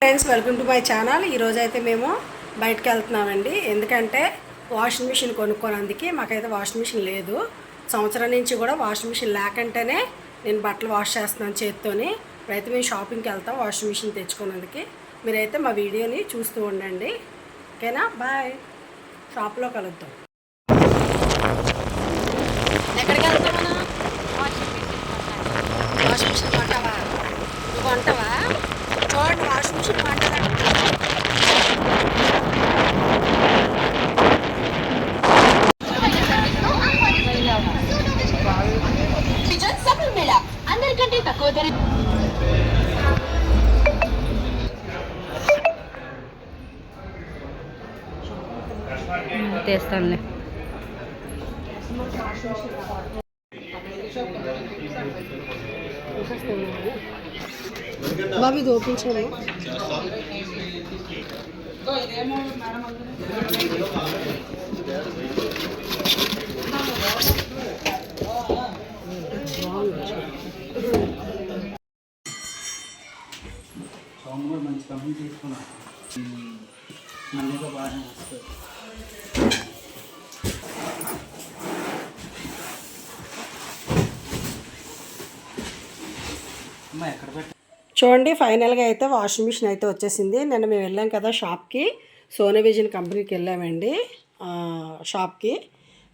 Friends, welcome to my channel. ఈరోజు అయితే మేము బయటకు వెళ్తున్నామండి. ఎందుకంటే వాషింగ్ మిషన్ కొనుక్కోనందుకు మాకైతే వాషింగ్ మిషన్ లేదు. సంవత్సరం నుంచి కూడా వాషింగ్ మిషన్ లేకంటేనే నేను బట్టలు వాష్ చేస్తున్నాను చేత్తోని. ఇప్పుడైతే మేము షాపింగ్కి వెళ్తాం వాషింగ్ మిషన్ తెచ్చుకున్నందుకు. మీరైతే మా వీడియోని చూస్తూ ఉండండి. ఓకేనా? బాయ్. షాప్లో కలుద్దాం. ఎక్కడికి వెళ్తామన్నా? Washing machine కొంటావా? నువ్వు కొంటావా? చూడండి, వాషింగ్ మిషన్ కొంటారా? అందరికంటే తక్కువ ధర తెస్తానులే. బాబు ఇది ఓపెన్ చేయను. సౌండ్ కూడా మంచి కంపెనీ తీసుకున్నాను. మళ్ళీగా బాగానే వస్తుంది. అమ్మా ఎక్కడ పెట్ట చూడండి, ఫైనల్గా అయితే వాషింగ్ మిషన్ అయితే వచ్చేసింది. నిన్న మేము వెళ్ళాం కదా షాప్కి, సోనీ విజన్ కంపెనీకి వెళ్ళామండి షాప్కి.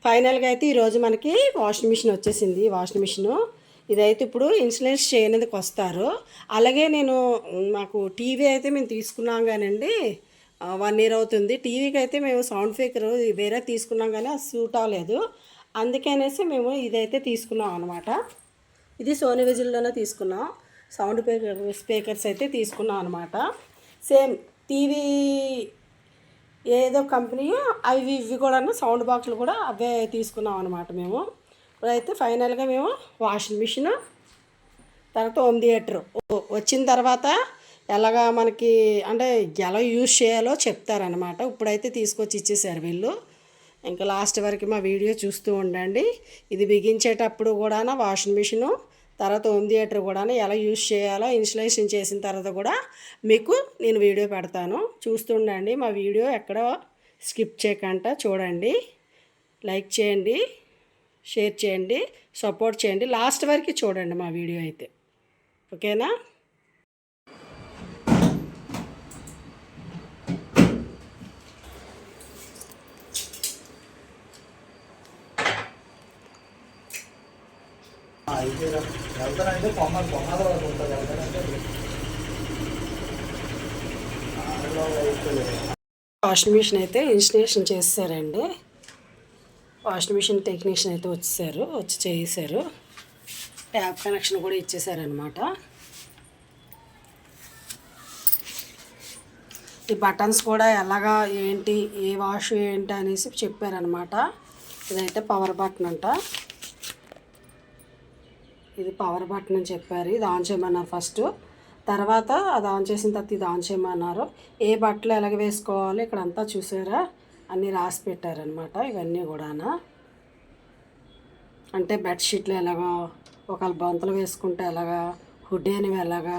ఫైనల్గా అయితే ఈరోజు మనకి వాషింగ్ మిషన్ వచ్చేసింది. వాషింగ్ మిషను ఇదైతే ఇప్పుడు ఇన్స్టలేషన్ చేయడానికి వస్తారు. అలాగే మాకు టీవీ అయితే మేము తీసుకున్నాం కానండి, 1 year అవుతుంది. టీవీకి అయితే మేము సౌండ్ స్పీకర్ వేరే తీసుకున్నాం కానీ అది సూట్ అవ్వలేదు. అందుకనేసి మేము ఇదైతే తీసుకున్నాం అనమాట. ఇది సోనీ విజిల్లోనే తీసుకున్నాం. సౌండ్ స్పీకర్స్ అయితే తీసుకున్నాం అనమాట. సేమ్ టీవీ ఏదో కంపెనీ అవి ఇవి కూడా సౌండ్ బాక్సులు కూడా అవే తీసుకున్నాం అనమాట మేము. ఇప్పుడైతే ఫైనల్గా మేము వాషింగ్ మిషన్ తర్వాత హోమ్ థియేటర్ వచ్చిన తర్వాత ఎలాగా మనకి అంటే ఎలా యూజ్ చేయాలో చెప్తారనమాట. ఇప్పుడైతే తీసుకొచ్చి ఇచ్చేసారు వీళ్ళు. ఇంకా లాస్ట్ వరకు మా వీడియో చూస్తూ ఉండండి. ఇది బిగించేటప్పుడు కూడా వాషింగ్ మిషను తర్వాత హోమ్ థియేటర్ కూడా ఎలా యూజ్ చేయాలో ఇన్స్టలేషన్ చేసిన తర్వాత కూడా మీకు నేను వీడియో పెడతాను. చూస్తుండండి. మా వీడియో ఎక్కడ స్కిప్ చేయకుండా చూడండి. లైక్ చేయండి, షేర్ చేయండి, సపోర్ట్ చేయండి. లాస్ట్ వరకు చూడండి మా వీడియో అయితే. ఓకేనా? వెళ్తానంటే పొమ్మలో ఉంటుంది. వాషింగ్ మిషన్ అయితే ఇన్స్టలేషన్ చేశారండి. వాషింగ్ మిషన్ టెక్నీషియన్ అయితే వచ్చి చేశారు. ట్యాప్ కనెక్షన్ కూడా ఇచ్చేసారనమాట. ఈ బటన్స్ కూడా ఎలాగా ఏంటి ఏ వాష్ ఏంటి అనేసి చెప్పారనమాట. ఇదైతే పవర్ బటన్ అంట. ఇది పవర్ బటన్ అని చెప్పారు. ఇది ఆన్ చేయమన్నారు ఫస్ట్. తర్వాత అది ఆన్ చేసిన తర్వాత ఇది ఆన్ చేయమన్నారు. ఏ బట్టలు ఎలాగ వేసుకోవాలి ఇక్కడంతా చూసారా, అన్నీ రాసి పెట్టారనమాట. ఇవన్నీ కూడా అంటే బెడ్షీట్లు ఎలాగా, ఒకవేళ బంతులు వేసుకుంటే ఎలాగా, హుడ్ అనేవి ఎలాగా,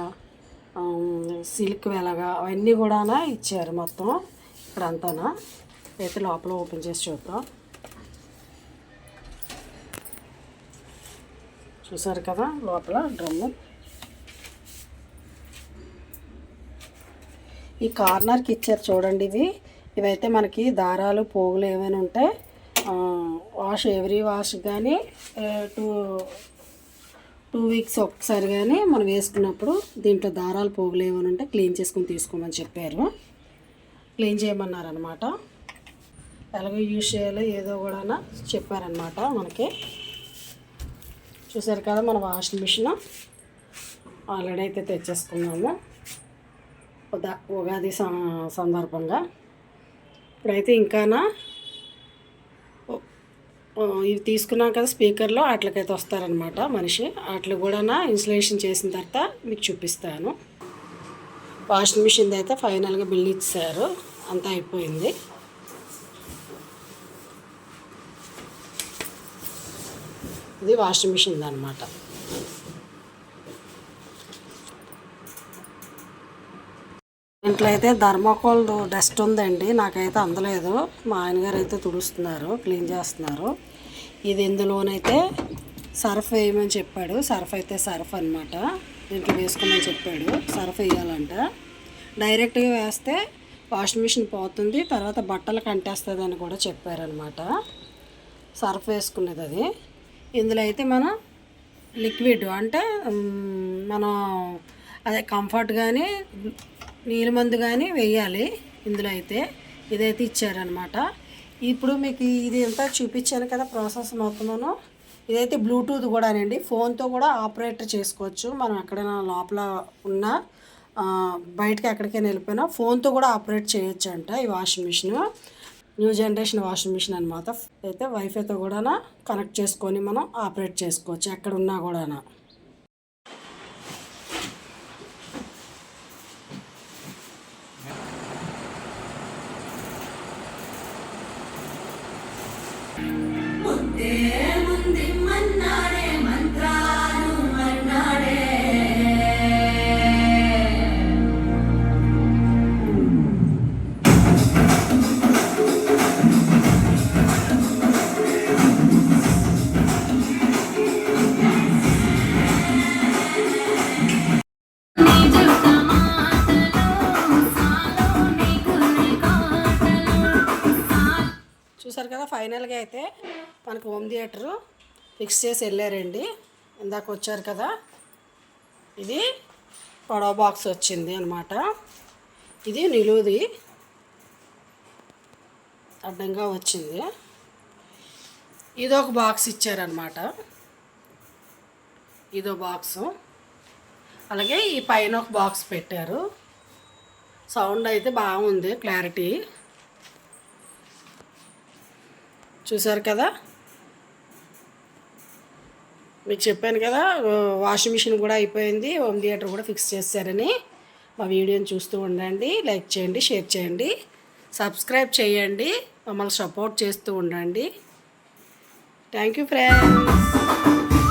సిల్క్ ఎలాగా, అవన్నీ కూడా ఇచ్చారు మొత్తం ఇక్కడంతా. అయితే లోపల ఓపెన్ చేసి చూద్దాం. చూసారు కదా లోపల డ్రమ్ము. ఈ కార్నర్కి ఇచ్చారు చూడండి. ఇవైతే మనకి దారాలు పోగులు ఏమైనా ఉంటే ఎవ్రీ వాష్ కానీ 2 weeks ఒకసారి కానీ మనం వేసుకున్నప్పుడు దీంట్లో దారాలు పోగులు ఏమైనా ఉంటే క్లీన్ చేసుకుని తీసుకోమని చెప్పారు. క్లీన్ చేయమన్నారనమాట. ఎలాగో యూజ్ చేయాలో ఏదో కూడా చెప్పారనమాట మనకి. చూసారు కదా మన వాషింగ్ మిషన్ ఆల్రెడీ అయితే తెచ్చేసుకున్నాము ఉగాది సందర్భంగా. ఇప్పుడైతే ఇంకానా ఇవి తీసుకున్నాం కదా స్పీకర్లో, వాటికైతే వస్తారనమాట మనిషి. వాటికి కూడా ఇన్స్టలేషన్ చేసిన తర్వాత మీకు చూపిస్తాను. వాషింగ్ మిషన్ అయితే ఫైనల్గా బిల్ ఇచ్చారు, అంతా అయిపోయింది. ఇది వాషింగ్ మిషన్ అన్నమాట. దీంట్లో అయితే ధర్మాకోల్ డస్ట్ ఉందండి, నాకైతే అందలేదు. మా ఆయనగారు అయితే తుడుస్తున్నారు, క్లీన్ చేస్తున్నారు. ఇది ఇందులోనైతే సర్ఫ్ వేయమని చెప్పాడు. సర్ఫ్ అయితే సర్ఫ్ అనమాట, దీంట్లో వేసుకోమని చెప్పాడు. సర్ఫ్ వేయాలంట, డైరెక్ట్గా వేస్తే వాషింగ్ మిషన్ పోతుంది, తర్వాత బట్టలు కంటేస్తుంది అని కూడా చెప్పారనమాట. సర్ఫ్ వేసుకునేది అది. ఇందులో అయితే మనం లిక్విడ్ అంటే మనం అదే కంఫర్ట్ కానీ నీళ్ళ మందు కానీ వేయాలి ఇందులో అయితే. ఇదైతే ఇచ్చారనమాట. ఇప్పుడు మీకు ఇది అంతా చూపించాను కదా ప్రాసెస్ మొత్తమును. ఇదైతే బ్లూటూత్ కూడానండి, ఫోన్తో కూడా ఆపరేట్ చేసుకోవచ్చు. మనం ఎక్కడైనా లోపల ఉన్నా బయటకి ఎక్కడికైనా వెళ్ళిపోయినా ఫోన్తో కూడా ఆపరేట్ చేయొచ్చు అంట ఈ washing machine. New generation washing machine అనమాట. అయితే వైఫైతో కూడా కనెక్ట్ చేసుకొని మనం ఆపరేట్ చేసుకోవచ్చు ఎక్కడ ఉన్నా కూడా. చూసారు కదా, ఫైనల్గా అయితే మనకు హోమ్ థియేటరు ఫిక్స్ చేసి వెళ్ళారండి. ఇందాక వచ్చారు కదా, ఇది పొడవ బాక్స్ వచ్చింది అనమాట. ఇది నిలువుది అడ్డంగా వచ్చింది. ఇదొక బాక్స్ ఇచ్చారనమాట, ఇదో బాక్సు. అలాగే ఈ పైన ఒక బాక్స్ పెట్టారు. సౌండ్ అయితే బాగుంది, క్లారిటీ. చూసారు కదా, మీకు చెప్పాను కదా వాషింగ్ మిషన్ కూడా అయిపోయింది, హోమ్ థియేటర్ కూడా ఫిక్స్ చేశారని. మా వీడియోని చూస్తూ ఉండండి, లైక్ చేయండి, షేర్ చేయండి, సబ్స్క్రైబ్ చేయండి, మమ్మల్ని సపోర్ట్ చేస్తూ ఉండండి. Thank you friends.